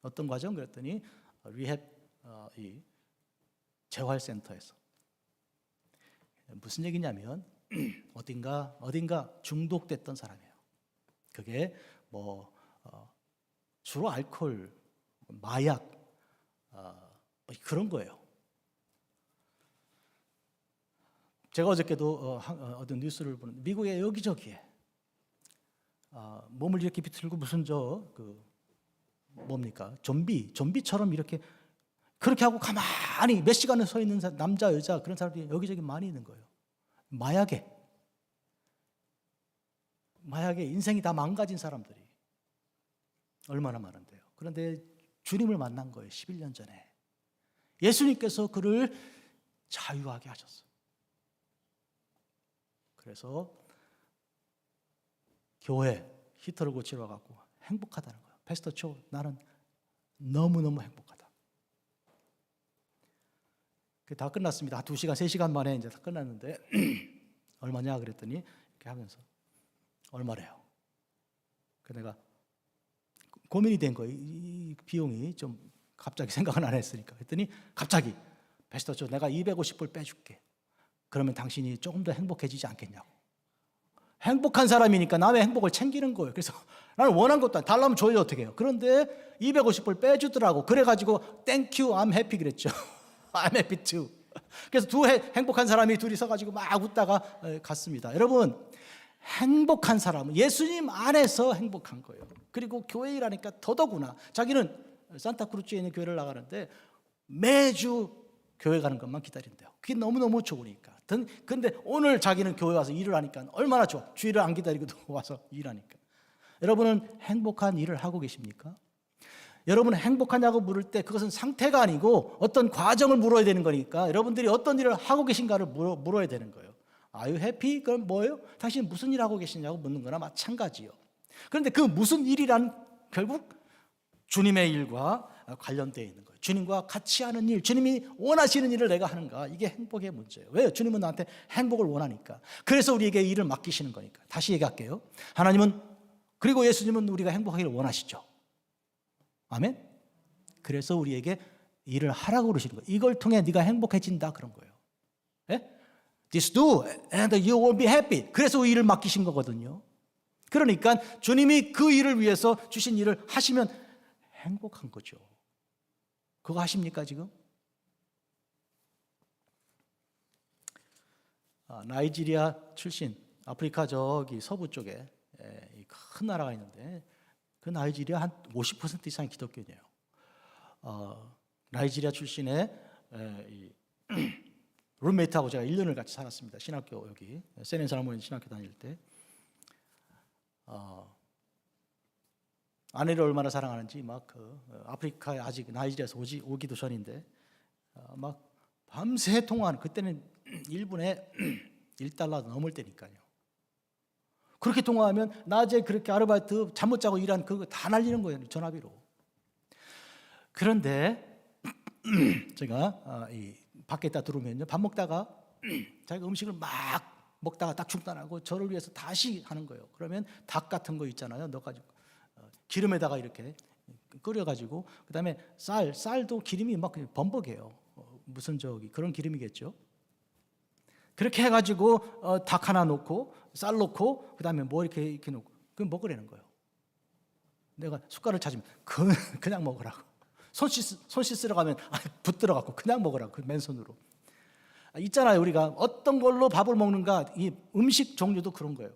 어떤 과정? 그랬더니 리헵 이 재활센터에서. 무슨 얘기냐면 어딘가 중독됐던 사람이에요. 그게 뭐 주로 알코올, 마약 뭐 그런 거예요. 제가 어저께도 어떤 뉴스를 보는데 미국의 여기저기에 몸을 이렇게 비틀고 무슨 뭡니까 좀비처럼 이렇게 그렇게 하고 가만히 몇 시간을 서 있는 남자 여자 그런 사람들이 여기저기 많이 있는 거예요. 마약에 인생이 다 망가진 사람들이 얼마나 많은데요. 그런데 주님을 만난 거예요. 11년 전에 예수님께서 그를 자유하게 하셨어요. 그래서 교회 히터를 고치러 가고 행복하다는 거예요. 패스터 초, 나는 너무너무 행복하다. 다 끝났습니다. 2시간, 3시간 만에 이제 다 끝났는데 얼마냐 그랬더니 이렇게 하면서 얼마래요. 그 내가 고민이 된 거예요. 이 비용이 좀 갑자기 생각은 안 했으니까. 그랬더니 갑자기 패스터 초, 내가 250불 빼줄게. 그러면 당신이 조금 더 행복해지지 않겠냐고. 행복한 사람이니까 남의 행복을 챙기는 거예요. 그래서 나는 원한 것도 아니고 달라면 줘요 어떻게 해요. 그런데 250불 빼주더라고. 그래가지고 Thank you, I'm happy 그랬죠. I'm happy too. 그래서 두 행복한 사람이 둘이 서가지고 막 웃다가 갔습니다. 여러분, 행복한 사람은 예수님 안에서 행복한 거예요. 그리고 교회 일하니까 더더구나. 자기는 산타크루즈에 있는 교회를 나가는데 매주 교회 가는 것만 기다린대요. 그게 너무너무 좋으니까. 근데 오늘 자기는 교회 와서 일을 하니까 얼마나 좋아. 주일을 안 기다리고도 와서 일하니까. 여러분은 행복한 일을 하고 계십니까? 여러분은 행복하냐고 물을 때 그것은 상태가 아니고 어떤 과정을 물어야 되는 거니까 여러분들이 어떤 일을 하고 계신가를 물어야 되는 거예요. Are you happy? 그럼 뭐예요? 당신 무슨 일 하고 계시냐고 묻는 거나 마찬가지요. 그런데 그 무슨 일이란 결국 주님의 일과 관련되어 있는 거예요. 주님과 같이 하는 일, 주님이 원하시는 일을 내가 하는가. 이게 행복의 문제예요. 왜요? 주님은 나한테 행복을 원하니까. 그래서 우리에게 일을 맡기시는 거니까. 다시 얘기할게요. 하나님은 그리고 예수님은 우리가 행복하기를 원하시죠. 아멘? 그래서 우리에게 일을 하라고 그러시는 거예요. 이걸 통해 네가 행복해진다 그런 거예요. 예? This do and you will be happy. 그래서 일을 맡기신 거거든요. 그러니까 주님이 그 일을 위해서 주신 일을 하시면 행복한 거죠. 그거 하십니까 지금? 나이지리아 출신, 아프리카 저기 서부 쪽에 큰 나라가 있는데 그 나이지리아 한 50% 이상이 기독교인이에요. 나이지리아 출신의 룸메이트하고 제가 1년을 같이 살았습니다. 신학교 여기 세넨 사람은 신학교 다닐 때 아내를 얼마나 사랑하는지 막 아프리카에 아직 나이지리아에서 오기도 전인데 막 밤새 통화하는 그때는 1분에 $1 넘을 때니까요. 그렇게 통화하면 낮에 그렇게 아르바이트 잠 못 자고 일한 그거 다 날리는 거예요. 전화비로. 그런데 제가 이 밖에 있다 들어오면요. 밥 먹다가 자기가 음식을 막 먹다가 딱 중단하고 저를 위해서 다시 하는 거예요. 그러면 닭 같은 거 있잖아요. 넣어가지고 기름에다가 이렇게 끓여가지고 그다음에 쌀도 기름이 막 범벅이에요. 무슨 그런 기름이겠죠. 그렇게 해가지고 닭 하나 놓고 쌀 놓고 그다음에 뭐 이렇게 놓고 그 먹으라는 거예요. 내가 숟가락을 찾으면 그냥 먹으라고. 손 씻으러 가면 붙들어 갖고 그냥 먹으라고. 그 맨손으로. 있잖아요. 우리가 어떤 걸로 밥을 먹는가. 이 음식 종류도 그런 거예요.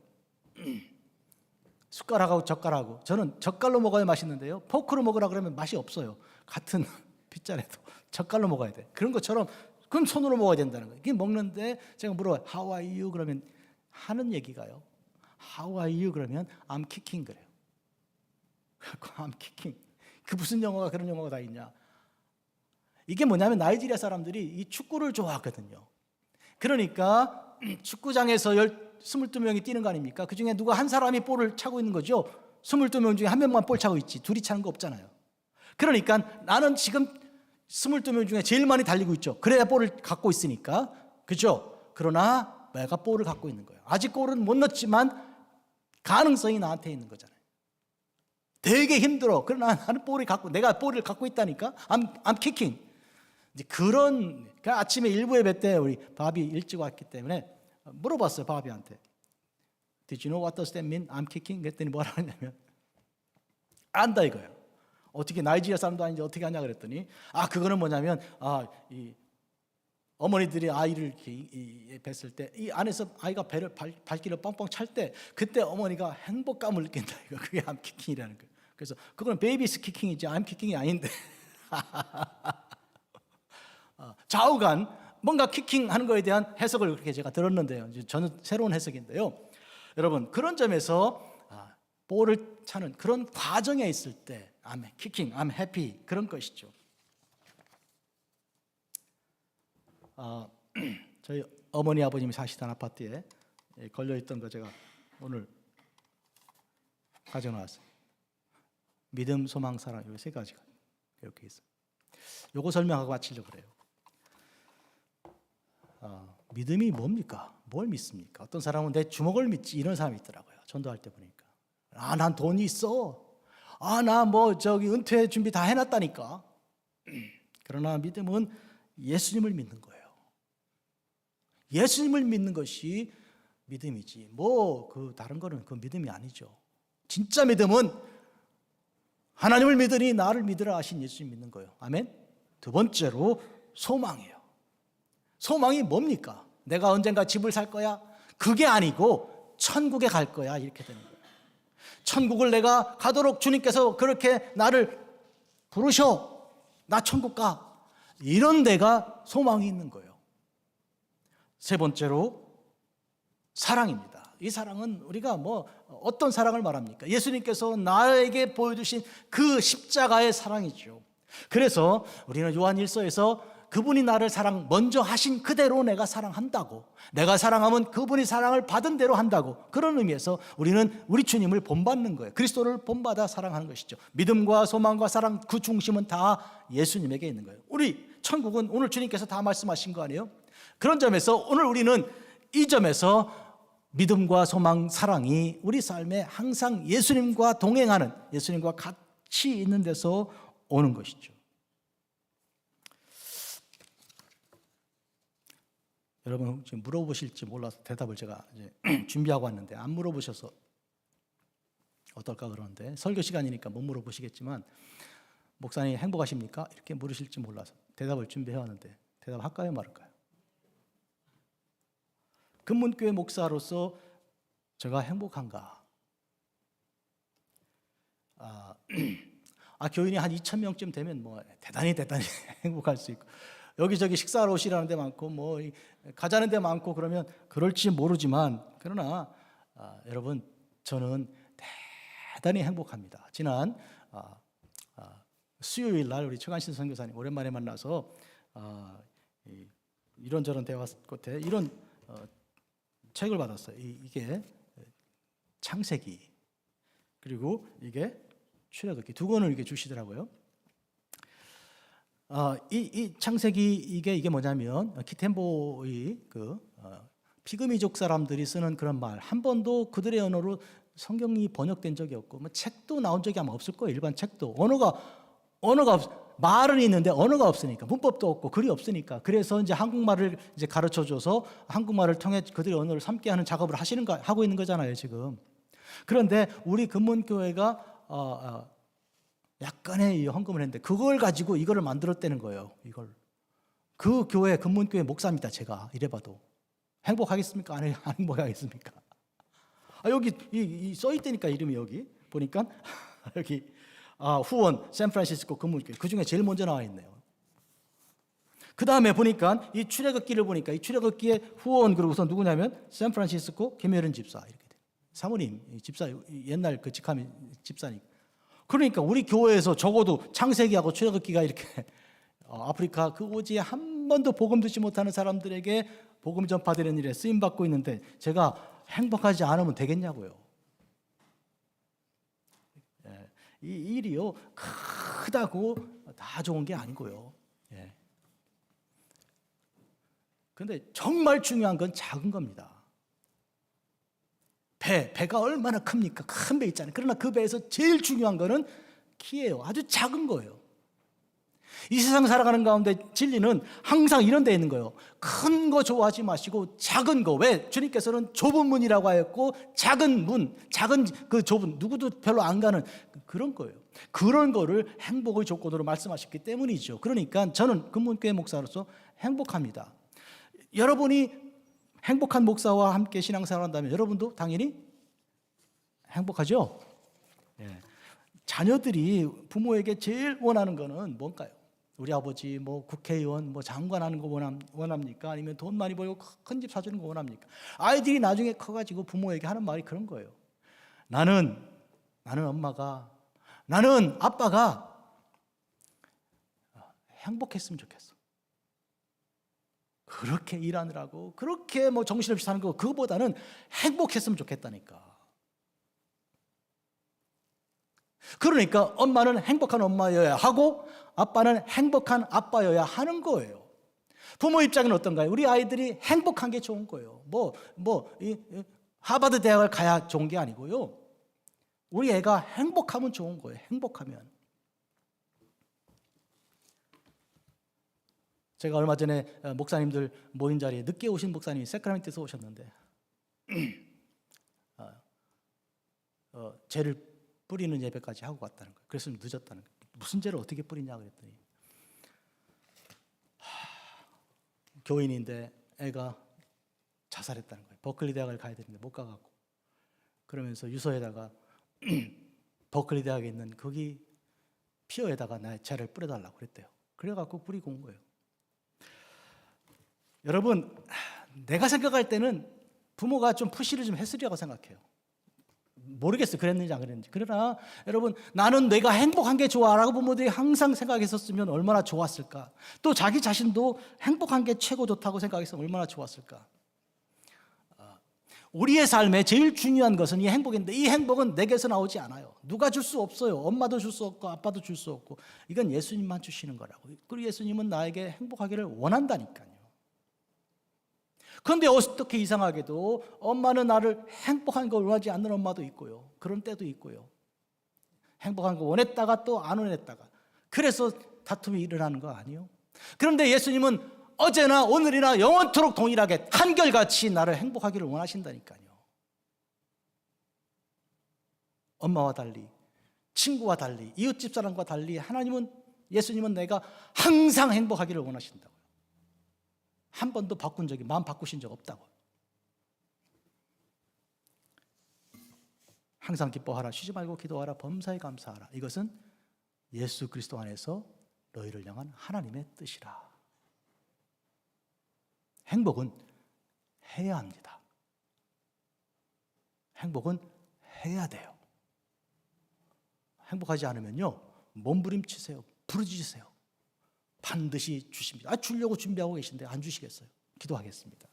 숟가락하고 젓가락하고. 저는 젓갈로 먹어야 맛있는데요. 포크로 먹으라 그러면 맛이 없어요. 같은 핏자리도 젓갈로 먹어야 돼. 그런 것처럼 그럼 손으로 먹어야 된다는 거예요. 이게 먹는데 제가 물어봐요. How are you? 그러면 하는 얘기가요. How are you? 그러면 I'm kicking 그래요. I'm kicking. 그 무슨 영어가 그런 영어가 다 있냐. 이게 뭐냐면 나이지리아 사람들이 이 축구를 좋아하거든요. 그러니까 축구장에서 22명이 뛰는 거 아닙니까? 그 중에 누가 한 사람이 볼을 차고 있는 거죠. 22명 중에 한 명만 볼 차고 있지 둘이 차는 거 없잖아요. 그러니까 나는 지금 22명 중에 제일 많이 달리고 있죠. 그래야 볼을 갖고 있으니까. 그죠? 그러나 내가 볼을 갖고 있는 거예요. 아직 골은 못 넣었지만 가능성이 나한테 있는 거잖아요. 되게 힘들어. 그러나 나는 내가 볼을 갖고 있다니까. I'm kicking. 이제 그런, 아침에 일부 예배 때 우리 바비 일찍 왔기 때문에 물어봤어요, 바비한테. Did you know what does that mean? I'm kicking? 그랬더니 뭐라 하냐면, 안다 이거예요. 어떻게 나이지리아 사람도 아닌데 어떻게 하냐 그랬더니, 그거는 뭐냐면, 이 어머니들이 아이를 이렇게 뵀을 때, 이 안에서 아이가 배를 발길을 뻥뻥 찰 때, 그때 어머니가 행복감을 느낀다. 이거 그게 I'm kicking이라는 거예요. 그래서 그거는 베이비스 키킹이지 I'm kicking이 아닌데. 좌우간 뭔가 키킹하는 거에 대한 해석을 그렇게 제가 들었는데요. 저는 새로운 해석인데요. 여러분 그런 점에서 볼을 차는 그런 과정에 있을 때 I'm kicking, I'm happy 그런 것이죠. 저희 어머니 아버님이 사시던 아파트에 걸려있던 거 제가 오늘 가져나왔어요. 믿음, 소망, 사랑 이 세 가지가 이렇게 있어요. 요거 설명하고 마치려고 그래요. 믿음이 뭡니까? 뭘 믿습니까? 어떤 사람은 내 주먹을 믿지 이런 사람이 있더라고요. 전도할 때 보니까. 난 돈이 있어. 나 은퇴 준비 다 해놨다니까. 그러나 믿음은 예수님을 믿는 거예요. 예수님을 믿는 것이 믿음이지. 다른 거는 그 믿음이 아니죠. 진짜 믿음은 하나님을 믿으니 나를 믿으라 하신 예수님 믿는 거예요. 아멘. 두 번째로 소망이에요. 소망이 뭡니까? 내가 언젠가 집을 살 거야? 그게 아니고 천국에 갈 거야 이렇게 되는 거예요. 천국을 내가 가도록 주님께서 그렇게 나를 부르셔. 나 천국 가. 이런 데가 소망이 있는 거예요. 세 번째로 사랑입니다. 이 사랑은 우리가 어떤 사랑을 말합니까? 예수님께서 나에게 보여주신 그 십자가의 사랑이죠. 그래서 우리는 요한 1서에서 그분이 나를 먼저 하신 그대로 내가 사랑한다고, 내가 사랑하면 그분이 사랑을 받은 대로 한다고, 그런 의미에서 우리는 우리 주님을 본받는 거예요. 그리스도를 본받아 사랑하는 것이죠. 믿음과 소망과 사랑 그 중심은 다 예수님에게 있는 거예요. 우리 천국은 오늘 주님께서 다 말씀하신 거 아니에요? 그런 점에서 오늘 우리는 이 점에서 믿음과 소망, 사랑이 우리 삶에 항상 예수님과 동행하는, 예수님과 같이 있는 데서 오는 것이죠. 여러분 지금 물어보실지 몰라서 대답을 제가 이제 준비하고 왔는데 안 물어보셔서 어떨까 그러는데, 설교 시간이니까 못 물어보시겠지만 목사님 행복하십니까? 이렇게 물으실지 몰라서 대답을 준비해 왔는데 대답할까요 말할까요? 금문교회 목사로서 제가 행복한가? 교인이 한 2,000명쯤 되면 대단히 행복할 수 있고, 여기저기 식사하러 오시라는 데 많고 가자는 데 많고 그러면 그럴지 모르지만, 그러나 여러분 저는 대단히 행복합니다. 지난 수요일 날 우리 최관신 선교사님 오랜만에 만나서 이런저런 대화 끝에 이런 책을 받았어요. 이게 창세기, 그리고 이게 출애굽기 두 권을 이렇게 주시더라고요. 이 창세기 이게 뭐냐면 키텐보의 피그미족 사람들이 쓰는 그런 말, 한 번도 그들의 언어로 성경이 번역된 적이 없고 책도 나온 적이 아마 없을 거예요. 일반 책도 언어가 말은 있는데 언어가 없으니까, 문법도 없고 글이 없으니까, 그래서 이제 한국말을 이제 가르쳐 줘서 한국말을 통해 그들의 언어를 삼게 하는 작업을 하고 있는 거잖아요 지금. 그런데 우리 금문교회가 약간의 이 헌금을 했는데 그걸 가지고 이거를 만들었다는 거예요. 그 교회 금문교회 목사입니다. 제가 이래봐도 행복하겠습니까? 안 행복하겠습니까? 여기 써 있다니까, 이름이 여기 보니까 여기 후원 샌프란시스코 금문교회 그 중에 제일 먼저 나와 있네요. 그 다음에 보니까 이 출애굽기를 보니까 이 출애굽기의 후원, 그리고 우선 누구냐면 샌프란시스코 김혜련 집사 이렇게 돼요. 사모님 집사, 옛날 그 직함이 집사니까. 그러니까 우리 교회에서 적어도 창세기하고 출애굽기가 이렇게 아프리카 그 오지에 한 한 번도 복음 듣지 못하는 사람들에게 복음 전파되는 일에 쓰임 받고 있는데 제가 행복하지 않으면 되겠냐고요. 이 일이요 크다고 다 좋은 게 아니고요. 그런데 정말 중요한 건 작은 겁니다. 배가 얼마나 큽니까? 큰 배 있잖아요. 그러나 그 배에서 제일 중요한 거는 키예요. 아주 작은 거예요. 이 세상 살아가는 가운데 진리는 항상 이런 데 있는 거예요. 큰 거 좋아하지 마시고 작은 거. 왜? 주님께서는 좁은 문이라고 하였고 작은 문, 작은 그 좁은 누구도 별로 안 가는 그런 거예요. 그런 거를 행복의 조건으로 말씀하셨기 때문이죠. 그러니까 저는 금문교회 목사로서 행복합니다. 여러분이 행복한 목사와 함께 신앙생활 한다면 여러분도 당연히 행복하죠? 자녀들이 부모에게 제일 원하는 거는 뭔가요? 우리 아버지 뭐 국회의원 뭐 장관 하는 거 원합니까? 아니면 돈 많이 벌고 큰 집 사주는 거 원합니까? 아이들이 나중에 커가지고 부모에게 하는 말이 그런 거예요. 나는 엄마가, 나는 아빠가 행복했으면 좋겠어. 그렇게 일하느라고 그렇게 뭐 정신없이 사는 거 그거보다는 행복했으면 좋겠다니까. 그러니까 엄마는 행복한 엄마여야 하고 아빠는 행복한 아빠여야 하는 거예요. 부모 입장은 어떤가요? 우리 아이들이 행복한 게 좋은 거예요. 하버드 대학을 가야 좋은 게 아니고요. 우리 애가 행복하면 좋은 거예요. 행복하면. 제가 얼마 전에 목사님들 모인 자리에 늦게 오신 목사님이 세크라멘트에서 오셨는데 죄를 뿌리는 예배까지 하고 갔다는 거예요. 그래서 늦었다는 거예요. 무슨 죄를 어떻게 뿌리냐 그랬더니 교인인데 애가 자살했다는 거예요. 버클리 대학을 가야 되는데 못 가갖고 그러면서 유서에다가 버클리 대학에 있는 거기 피어에다가 나의 죄를 뿌려달라고 그랬대요. 그래갖고 뿌리고 온 거예요. 여러분, 내가 생각할 때는 부모가 좀 푸시를 좀 했으리라고 생각해요. 모르겠어요. 그랬는지 안 그랬는지. 그러나 여러분, 나는 내가 행복한 게 좋아라고 부모들이 항상 생각했었으면 얼마나 좋았을까. 또 자기 자신도 행복한 게 최고 좋다고 생각했으면 얼마나 좋았을까. 우리의 삶에 제일 중요한 것은 이 행복인데 이 행복은 내게서 나오지 않아요. 누가 줄 수 없어요. 엄마도 줄 수 없고 아빠도 줄 수 없고 이건 예수님만 주시는 거라고. 그리고 예수님은 나에게 행복하기를 원한다니까요. 그런데 어떻게 이상하게도 엄마는 나를 행복한 걸 원하지 않는 엄마도 있고요. 그런 때도 있고요. 행복한 거 원했다가 또 안 원했다가. 그래서 다툼이 일어나는 거 아니에요? 그런데 예수님은 어제나 오늘이나 영원토록 동일하게 한결같이 나를 행복하기를 원하신다니까요. 엄마와 달리, 친구와 달리, 이웃집 사람과 달리 예수님은 내가 항상 행복하기를 원하신다고요. 한 번도 마음 바꾸신 적 없다고. 항상 기뻐하라, 쉬지 말고 기도하라, 범사에 감사하라. 이것은 예수 그리스도 안에서 너희를 향한 하나님의 뜻이라. 행복은 해야 합니다. 행복은 해야 돼요. 행복하지 않으면요, 몸부림치세요, 부르짖으세요. 반드시 주십니다. 주려고 준비하고 계신데 안 주시겠어요? 기도하겠습니다.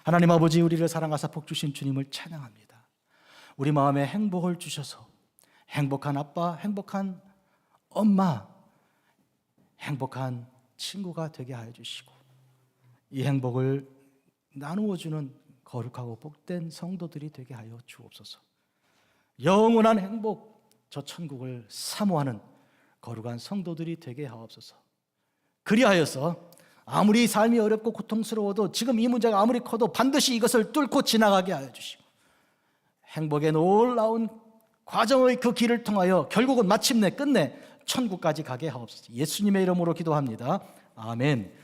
하나님 아버지, 우리를 사랑하사 복 주신 주님을 찬양합니다. 우리 마음에 행복을 주셔서 행복한 아빠, 행복한 엄마, 행복한 친구가 되게 하여 주시고 이 행복을 나누어 주는 거룩하고 복된 성도들이 되게 하여 주옵소서. 영원한 행복, 저 천국을 사모하는 거룩한 성도들이 되게 하옵소서. 그리하여서 아무리 삶이 어렵고 고통스러워도 지금 이 문제가 아무리 커도 반드시 이것을 뚫고 지나가게 하여 주시고 행복의 놀라운 과정의 그 길을 통하여 결국은 마침내 끝내 천국까지 가게 하옵소서. 예수님의 이름으로 기도합니다. 아멘.